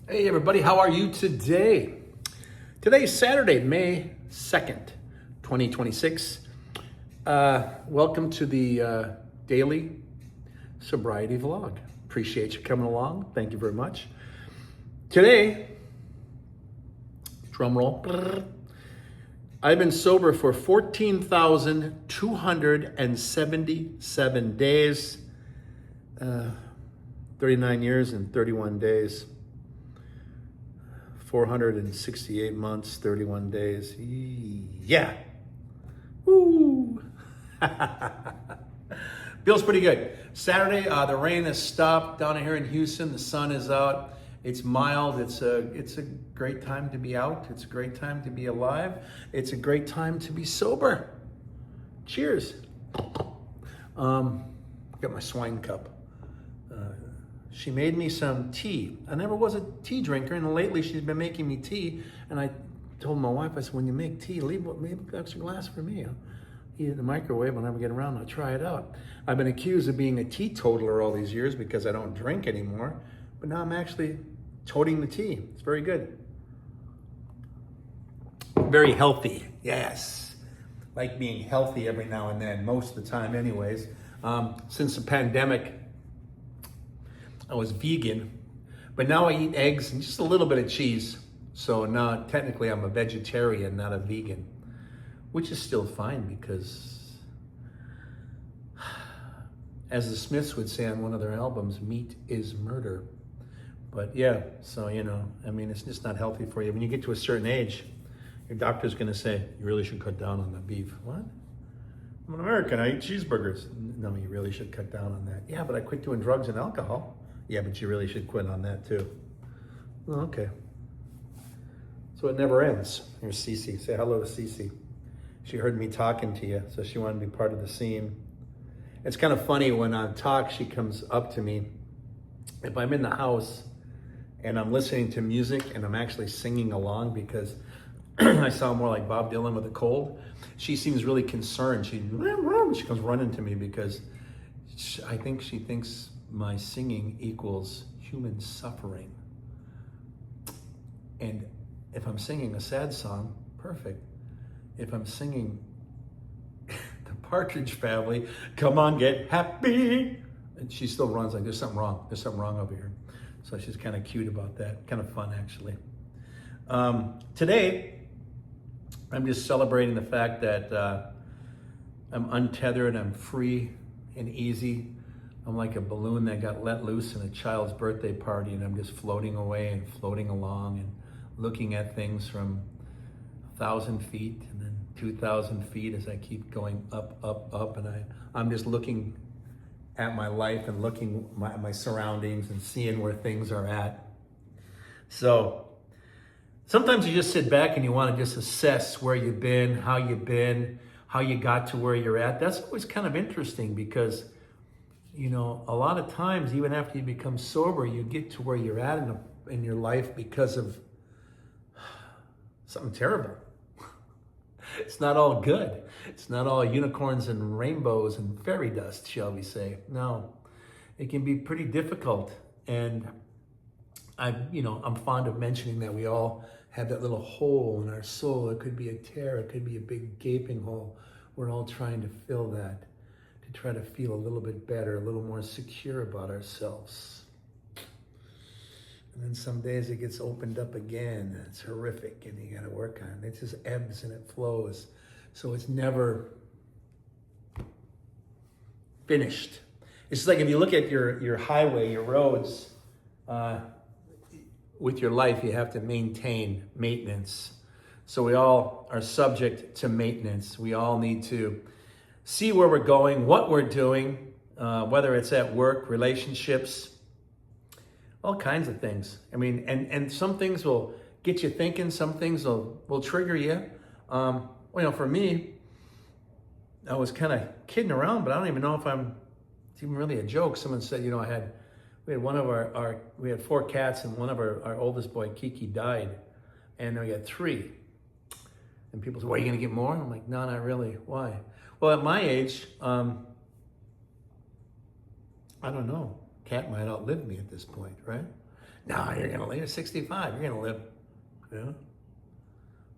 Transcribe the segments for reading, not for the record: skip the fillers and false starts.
Hey everybody, how are you today? Today's Saturday, May 2nd, 2026. Welcome to the daily sobriety vlog. Appreciate you coming along. Thank you very much. Today, drum roll, I've been sober for 14,277 days, 39 years and 31 days. 468 months, 31 days. Yeah. Woo. Feels pretty good. Saturday, the rain has stopped down here in Houston. The sun is out. It's mild. It's a great time to be out. It's a great time to be alive. It's a great time to be sober. Cheers. Got my swine cup. She made me some tea. I never was a tea drinker, and lately she's been making me tea. And I told my wife, I said, when you make tea, leave an extra glass for me. I'll eat it in the microwave whenever I get around. I'll try it out. I've been accused of being a teetotaler all these years because I don't drink anymore. But now I'm actually toting the tea. It's very good. Very healthy, yes. Like being healthy every now and then, most of the time anyways. Since the pandemic, I was vegan, but now I eat eggs and just a little bit of cheese. So now technically I'm a vegetarian, not a vegan, which is still fine because, as the Smiths would say on one of their albums, meat is murder. But yeah, so I mean, it's just not healthy for you. When you get to a certain age, your doctor's gonna say, you really should cut down on the beef. What? I'm an American, I eat cheeseburgers. No, you really should cut down on that. Yeah, but I quit doing drugs and alcohol. Yeah, but you really should quit on that too. Oh, okay. So it never ends. Here's Cece. Say hello to Cece. She heard me talking to you, so she wanted to be part of the scene. It's kind of funny when I talk, she comes up to me. If I'm in the house and I'm listening to music and I'm actually singing along because I sound more like Bob Dylan with a cold, she seems really concerned. She comes running to me because I think she thinks my singing equals human suffering. And if I'm singing a sad song, perfect. If I'm singing the Partridge Family, come on, get happy, and she still runs like there's something wrong. There's something wrong over here. So she's kind of cute about that. Kind of fun, actually. Today, I'm just celebrating the fact that I'm untethered, I'm free and easy. I'm like a balloon that got let loose in a child's birthday party, and I'm just floating away and floating along and looking at things from 1,000 feet and then 2,000 feet as I keep going up, up, up. And I'm just looking at my life and looking at my surroundings and seeing where things are at. So sometimes you just sit back and you want to just assess where you've been, how you got to where you're at. That's always kind of interesting because a lot of times, even after you become sober, you get to where you're at in your life because of something terrible. It's not all good. It's not all unicorns and rainbows and fairy dust, shall we say. No, it can be pretty difficult. And I'm fond of mentioning that we all have that little hole in our soul. It could be a tear. It could be a big gaping hole. We're all trying to fill that, to try to feel a little bit better, a little more secure about ourselves. And then some days it gets opened up again, and it's horrific, and you got to work on it. It just ebbs and it flows. So it's never finished. It's just like if you look at your highway, your roads, with your life, you have to maintain maintenance. So we all are subject to maintenance. We all need to see where we're going, what we're doing, whether it's at work, relationships, all kinds of things. I mean, and some things will get you thinking, some things will trigger you. For me, I was kind of kidding around, but I don't even know if it's even really a joke. Someone said, we had one of we had 4 cats, and one of our oldest boy, Kiki, died, and we had 3. And people say, well, are you gonna get more? I'm like, no, not really. Why? Well, at my age, I don't know. Cat might outlive me at this point, right? No, you're going to live 65. You're going to live, you know.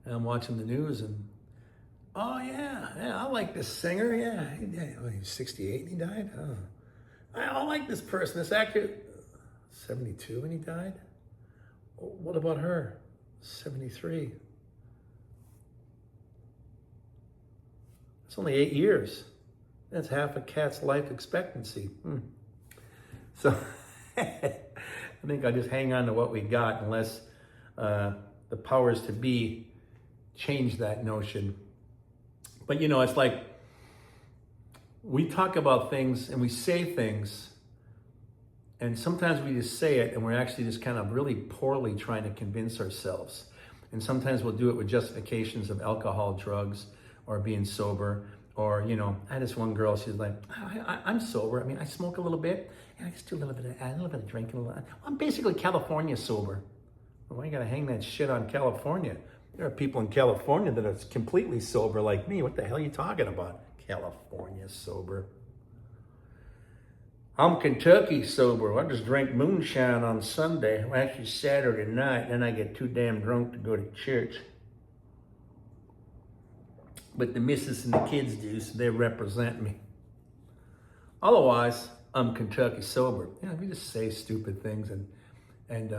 And I'm watching the news and, oh, yeah, I like this singer. Yeah, he died. Oh, he was 68 and he died? Oh. I like this person, this actor. 72 and he died? Oh, what about her? 73. It's only 8 years. That's half a cat's life expectancy. So I think I'll just hang on to what we got unless the powers to be change that notion. But you know, it's like we talk about things and we say things, and sometimes we just say it and we're actually just kind of really poorly trying to convince ourselves. And sometimes we'll do it with justifications of alcohol, drugs, or being sober. Or, you know, I had this one girl, she's like, I'm sober. I mean, I smoke a little bit, and I just do a little bit of drinking. I'm basically California sober. Well, why you gotta hang that shit on California? There are people in California that are completely sober like me. What the hell are you talking about? California sober. I'm Kentucky sober. I just drink moonshine on Sunday. Well, actually Saturday night, then I get too damn drunk to go to church. But the missus and the kids do, so they represent me. Otherwise, I'm Kentucky sober. You know, we just say stupid things, and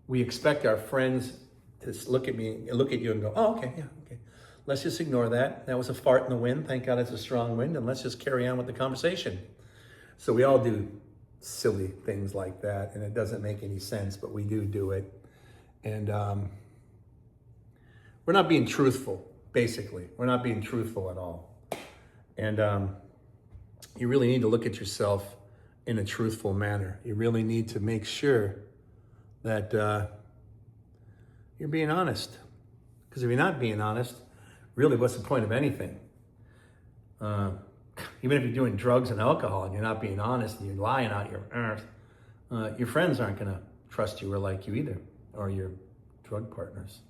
we expect our friends to look at you and go, oh, okay, yeah, okay. Let's just ignore that. That was a fart in the wind. Thank God it's a strong wind, and let's just carry on with the conversation. So we all do silly things like that, and it doesn't make any sense, but we do it. And we're not being truthful. Basically, we're not being truthful at all. And you really need to look at yourself in a truthful manner. You really need to make sure that you're being honest. Because if you're not being honest, really, what's the point of anything? Even if you're doing drugs and alcohol and you're not being honest and you're lying out your friends aren't going to trust you or like you either, or your drug partners.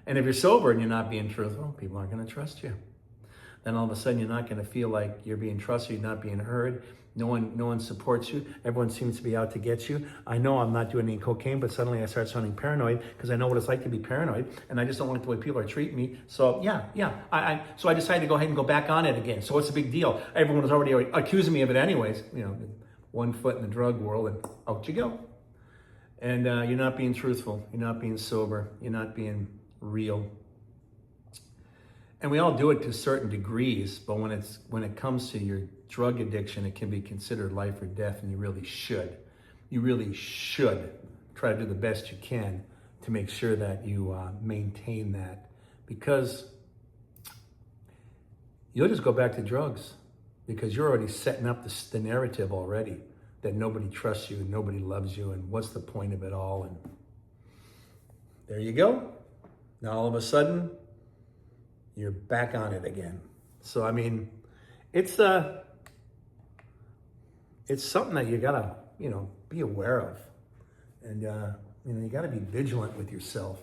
And if you're sober and you're not being truthful, people aren't going to trust you. Then all of a sudden you're not going to feel like you're being trusted, you're not being heard. No one supports you. Everyone seems to be out to get you. I know I'm not doing any cocaine, but suddenly I start sounding paranoid because I know what it's like to be paranoid, and I just don't like the way people are treating me. So so I decided to go ahead and go back on it again. So what's the big deal? Everyone was already accusing me of it anyways. You know, 1 foot in the drug world, and out you go. And you're not being truthful. You're not being sober. You're not being real. And we all do it to certain degrees, but when it comes to your drug addiction, it can be considered life or death, and you really should try to do the best you can to make sure that you maintain that, because you'll just go back to drugs because you're already setting up the narrative already that nobody trusts you and nobody loves you, and what's the point of it all? And there you go. Now all of a sudden, you're back on it again. So I mean, it's something that you gotta, be aware of, and you gotta be vigilant with yourself.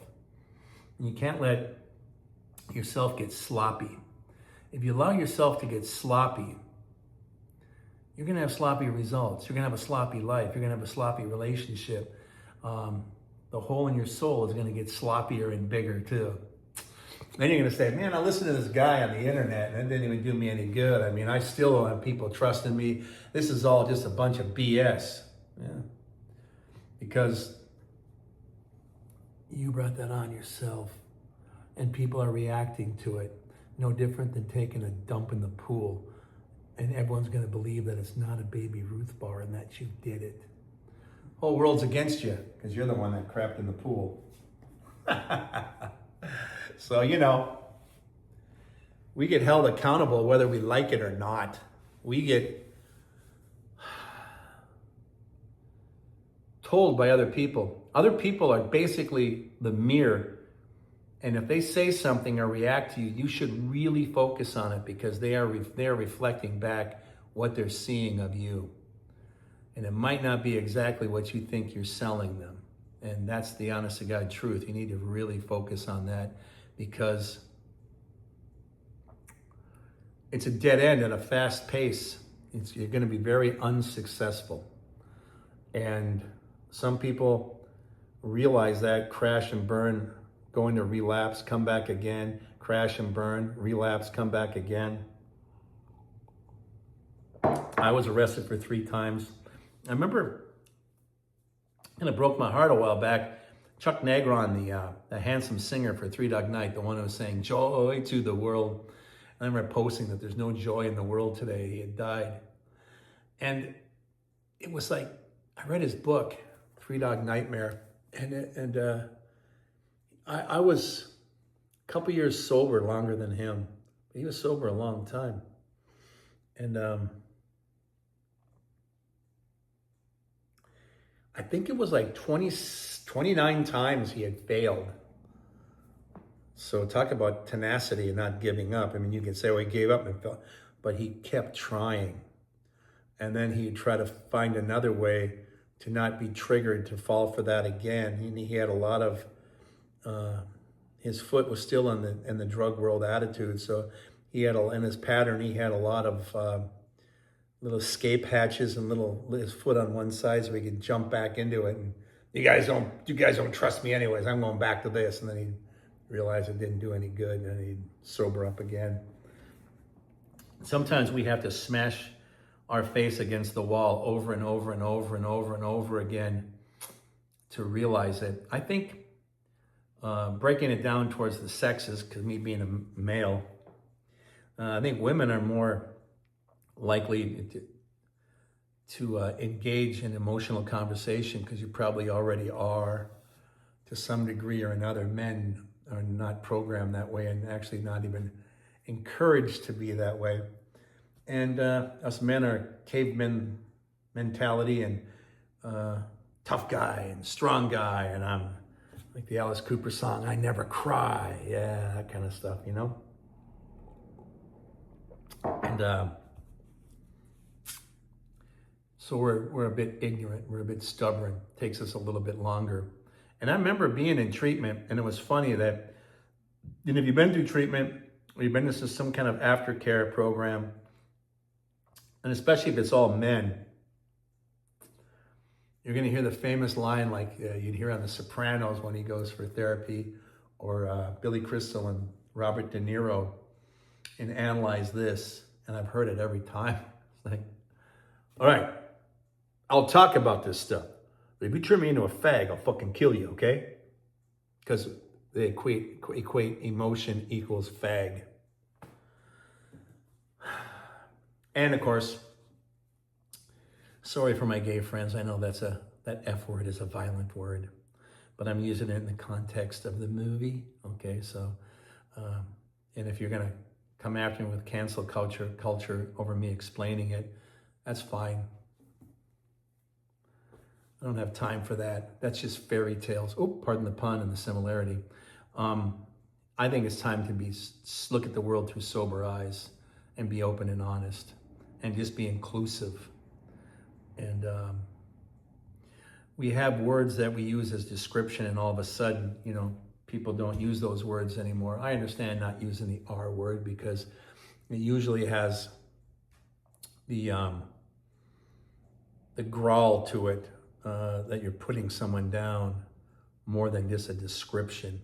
And you can't let yourself get sloppy. If you allow yourself to get sloppy, you're gonna have sloppy results. You're gonna have a sloppy life. You're gonna have a sloppy relationship. The hole in your soul is gonna get sloppier and bigger too. Then you're going to say, man, I listened to this guy on the internet and it didn't even do me any good. I mean, I still don't have people trusting me. This is all just a bunch of BS. Yeah. Because you brought that on yourself and people are reacting to it. No different than taking a dump in the pool, and everyone's going to believe that it's not a Baby Ruth bar and that you did it. Whole world's against you because you're the one that crapped in the pool. So, we get held accountable whether we like it or not. We get told by other people. Other people are basically the mirror. And if they say something or react to you, you should really focus on it because they're reflecting back what they're seeing of you. And it might not be exactly what you think you're selling them. And that's the honest to God truth. You need to really focus on that, because it's a dead end at a fast pace. You're going to be very unsuccessful. And some people realize that, crash and burn, go into relapse, come back again, crash and burn, relapse, come back again. I was arrested for 3 times. I remember, and it broke my heart a while back, Chuck Negron, the handsome singer for Three Dog Night, the one who was saying joy to the world. I remember posting that there's no joy in the world today. He had died. And it was like, I read his book, Three Dog Nightmare, and I was a couple years sober longer than him. He was sober a long time. And I think it was like 29 times he had failed. So talk about tenacity and not giving up. I mean, you could say, well, he gave up and fell, but he kept trying. And then he'd try to find another way to not be triggered to fall for that again. He had a lot of, his foot was still in the drug world attitude. So he had, in his pattern, he had a lot of little escape hatches and his foot on one side so he could jump back into it. And you guys don't trust me anyways. I'm going back to this. And then he'd realize it didn't do any good, and then he'd sober up again. Sometimes we have to smash our face against the wall over and over and over and over and over again to realize it. I think breaking it down towards the sexes, because me being a male, I think women are more likely to engage in emotional conversation because you probably already are to some degree or another. Men are not programmed that way and actually not even encouraged to be that way. And us men are cavemen mentality and tough guy and strong guy, and I'm like the Alice Cooper song, I never cry. Yeah, that kind of stuff, you know? And so we're a bit ignorant, we're a bit stubborn, it takes us a little bit longer. And I remember being in treatment, and it was funny that, if you've been through treatment, or you've been to some kind of aftercare program, and especially if it's all men, you're going to hear the famous line like you'd hear on The Sopranos when he goes for therapy, or Billy Crystal and Robert De Niro in Analyze This, and I've heard it every time. It's like, all right, I'll talk about this stuff, but if you turn me into a fag, I'll fucking kill you, okay? Because they equate emotion equals fag. And of course, sorry for my gay friends. I know that F word is a violent word, but I'm using it in the context of the movie. Okay, so, and if you're gonna come after me with cancel culture over me explaining it, that's fine. I don't have time for that. That's just fairy tales. Oh, pardon the pun and the similarity. I think it's time to look at the world through sober eyes and be open and honest and just be inclusive. And we have words that we use as description, and all of a sudden, people don't use those words anymore. I understand not using the R word because it usually has the growl to it, that you're putting someone down more than just a description.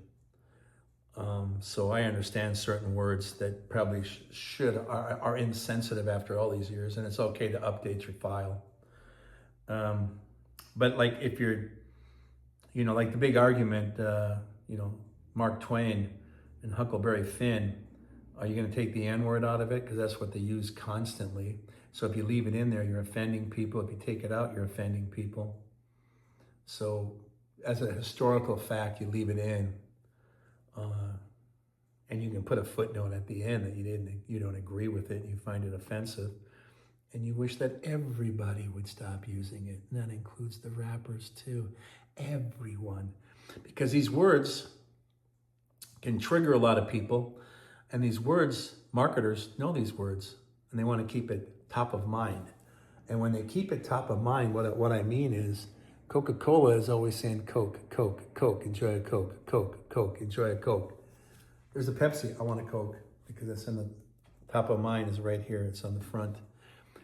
So I understand certain words that probably are insensitive after all these years, and it's okay to update your file. But like if you're, like the big argument, Mark Twain and Huckleberry Finn, are you going to take the N-word out of it? Because that's what they use constantly. So if you leave it in there, you're offending people. If you take it out, you're offending people. So as a historical fact, you leave it in. And you can put a footnote at the end that you don't agree with it, you find it offensive, and you wish that everybody would stop using it. And that includes the rappers too, everyone. Because these words can trigger a lot of people, and these words, marketers know these words, and they want to keep it top of mind. And when they keep it top of mind, what I mean is, Coca-Cola is always saying Coke, Coke, Coke, enjoy a Coke, Coke, Coke, enjoy a Coke. There's a Pepsi, I want a Coke, because it's in the top of mind is right here, it's on the front.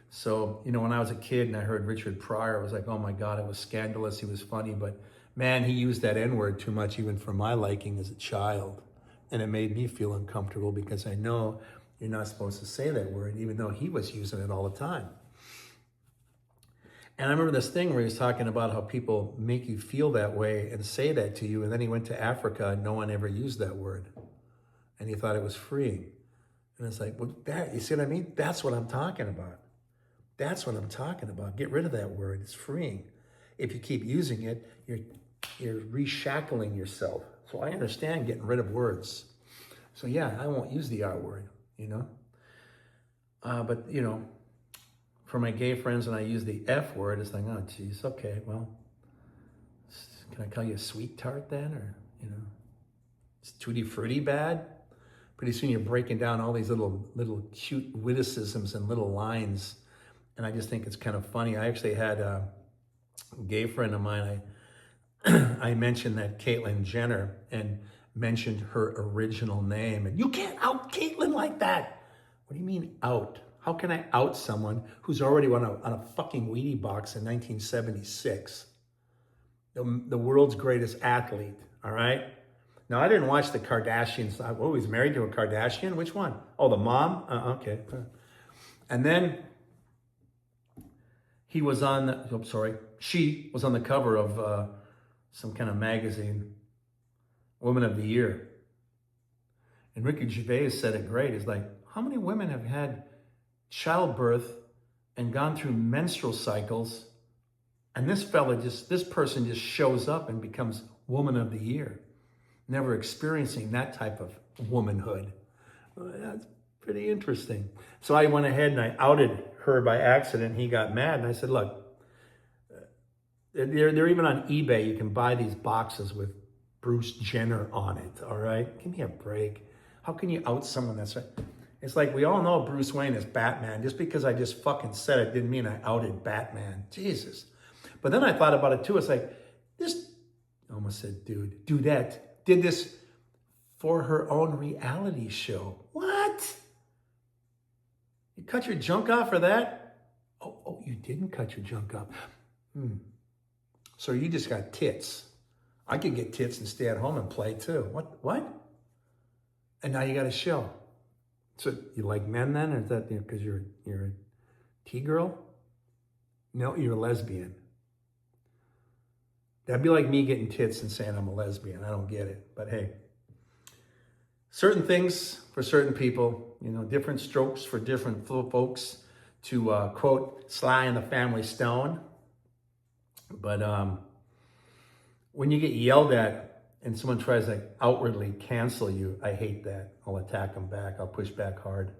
So, when I was a kid and I heard Richard Pryor, I was like, oh my God, it was scandalous, he was funny, but Man, he used that N-word too much, even for my liking as a child. And it made me feel uncomfortable because I know you're not supposed to say that word, even though he was using it all the time. And I remember this thing where he was talking about how people make you feel that way and say that to you. And then he went to Africa and no one ever used that word. And he thought it was freeing. And it's like, well, that, you see what I mean? That's what I'm talking about. That's what I'm talking about. Get rid of that word. It's freeing. If you keep using it, you're reshackling yourself. So I understand getting rid of words. So yeah, I won't use the R word, you know? But, you know, for my gay friends, when I use the F word, it's like, oh, geez, okay, well, can I call you a sweet tart then? Or, you know, is tutti frutti bad? Pretty soon you're breaking down all these little cute witticisms and little lines. And I just think it's kind of funny. I actually had a gay friend of mine, I mentioned that Caitlyn Jenner and mentioned her original name. And you can't out Caitlyn like that. What do you mean out? How can I out someone who's already on a fucking Wheatie box in 1976? The world's greatest athlete, all right? Now, I didn't watch the Kardashians. Oh, he's married to a Kardashian? Which one? Oh, the mom? Okay. And then he was on, she was on the cover of some kind of magazine, Woman of the Year. And Ricky Gervais said it great. It's like, how many women have had childbirth and gone through menstrual cycles, and this person just shows up and becomes Woman of the Year, never experiencing that type of womanhood. Well, that's pretty interesting. So I went ahead and I outed her by accident. He got mad, and I said, look, they're even on eBay. You can buy these boxes with Bruce Jenner on it, all right? Give me a break. How can you out someone that's right? It's like we all know Bruce Wayne is Batman. Just because I just fucking said it didn't mean I outed Batman. Jesus. But then I thought about it too. It's like, this, I almost said dude, dudette, did this for her own reality show. What? You cut your junk off for that? Oh, you didn't cut your junk off. So you just got tits. I could get tits and stay at home and play too. What? And now you got a show. So you like men then? Or is that because you're a T-girl? No, you're a lesbian. That'd be like me getting tits and saying I'm a lesbian. I don't get it. But hey, certain things for certain people, you know, different strokes for different folks, to quote Sly and the Family Stone. But when you get yelled at and someone tries to outwardly cancel you, I hate that. I'll attack them back. I'll push back hard.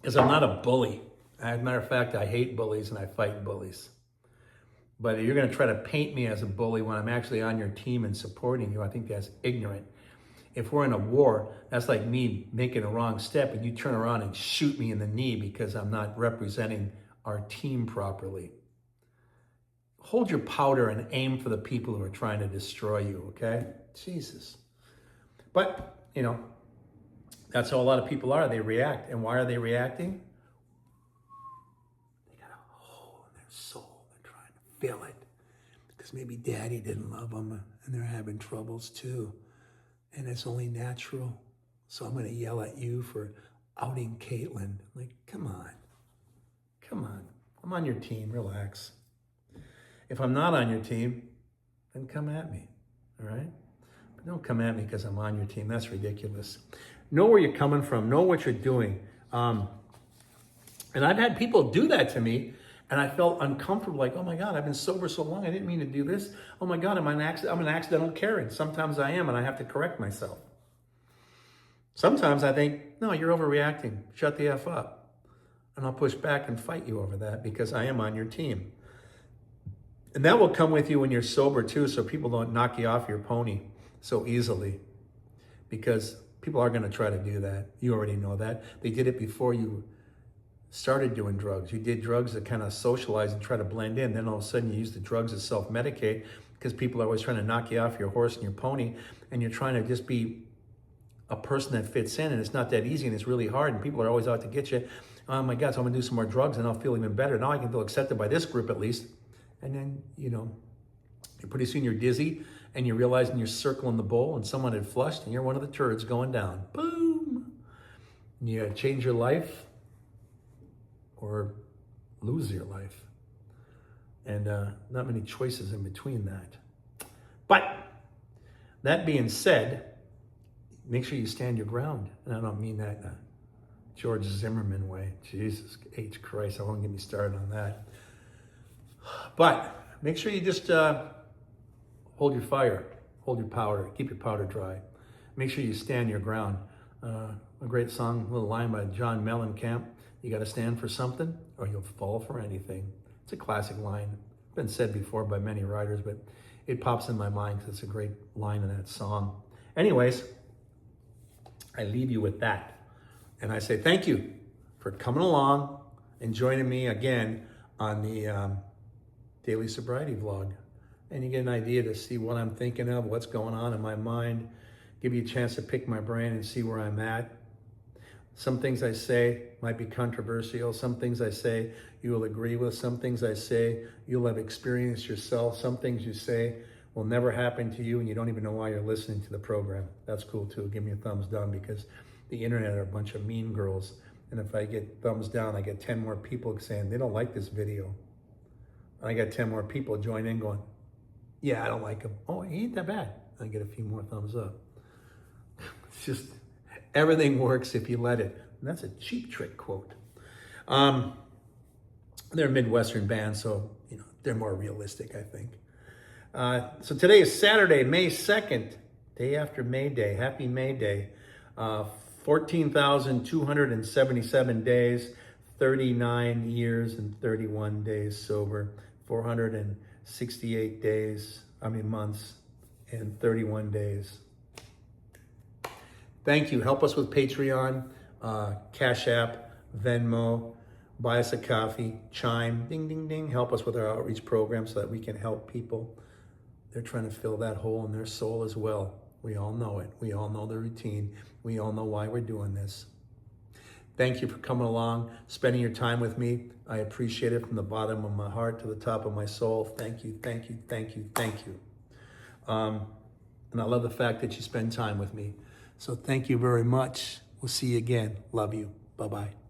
Because I'm not a bully. As a matter of fact, I hate bullies and I fight bullies. But you're going to try to paint me as a bully when I'm actually on your team and supporting you. I think that's ignorant. If we're in a war, that's like me making a wrong step and you turn around and shoot me in the knee because I'm not representing our team properly. Hold your powder and aim for the people who are trying to destroy you, okay? Jesus. But, you know, that's how a lot of people are. They react. And why are they reacting? They got a hole in their soul. They're trying to fill it. Because maybe daddy didn't love them and they're having troubles too. And it's only natural. So I'm going to yell at you for outing Caitlyn. Like, come on. I'm on your team. Relax. If I'm not on your team, then come at me, all right? But don't come at me because I'm on your team. That's ridiculous. Know where you're coming from. Know what you're doing. And I've had people do that to me, and I felt uncomfortable, like, oh my God, I've been sober so long, I didn't mean to do this. Oh my God, I'm an accidental Karen. Sometimes I am, and I have to correct myself. Sometimes I think, no, you're overreacting. Shut the F up. And I'll push back and fight you over that because I am on your team. And that will come with you when you're sober too, so people don't knock you off your pony so easily. Because people are going to try to do that. You already know that. They did it before you started doing drugs. You did drugs to kind of socialize and try to blend in. Then all of a sudden you use the drugs to self-medicate because people are always trying to knock you off your horse and your pony, and you're trying to just be a person that fits in, and it's not that easy, and it's really hard, and people are always out to get you. Oh my God, so I'm going to do some more drugs and I'll feel even better. Now I can feel accepted by this group at least. And then, you know, Pretty soon you're dizzy and you're realizing you're circling the bowl and someone had flushed and you're one of the turds going down. Boom! You change your life or lose your life. And not many choices in between that. But that being said, make sure you stand your ground. And I don't mean that in a George Zimmerman way. Jesus H. Christ, I won't get me started on that. But make sure you just hold your fire, hold your powder, keep your powder dry. Make sure you stand your ground. A great song, a little line by John Mellencamp. You got to stand for something or you'll fall for anything. It's a classic line. It's been said before by many writers, but it pops in my mind because it's a great line in that song. Anyways, I leave you with that. And I say thank you for coming along and joining me again on the Daily Sobriety Vlog. And you get an idea to see what I'm thinking of, what's going on in my mind, give you a chance to pick my brain and see where I'm at. Some things I say might be controversial. Some things I say you will agree with. Some things I say you'll have experienced yourself. Some things you say will never happen to you and you don't even know why you're listening to the program. That's cool too. Give me a thumbs down because the internet are a bunch of mean girls. And if I get thumbs down, I get 10 more people saying they don't like this video. And I got 10 more people join in going, yeah, I don't like him. Oh, he ain't that bad. I get a few more thumbs up. It's just, everything works if you let it. And that's a Cheap Trick quote. They're a Midwestern band, so they're more realistic, I think. So today is Saturday, May 2nd, day after May Day. Happy May Day. 14,277 days, 39 years and 31 days sober, 468 months and 31 days. Thank you. Help us with Patreon, Cash App, Venmo, buy us a coffee, Chime, ding, ding, ding. Help us with our outreach program so that we can help people. They're trying to fill that hole in their soul as well. We all know it. We all know the routine. We all know why we're doing this. Thank you for coming along, spending your time with me. I appreciate it from the bottom of my heart to the top of my soul. Thank you, thank you, thank you, thank you. And I love the fact that you spend time with me. So thank you very much. We'll see you again. Love you. Bye-bye.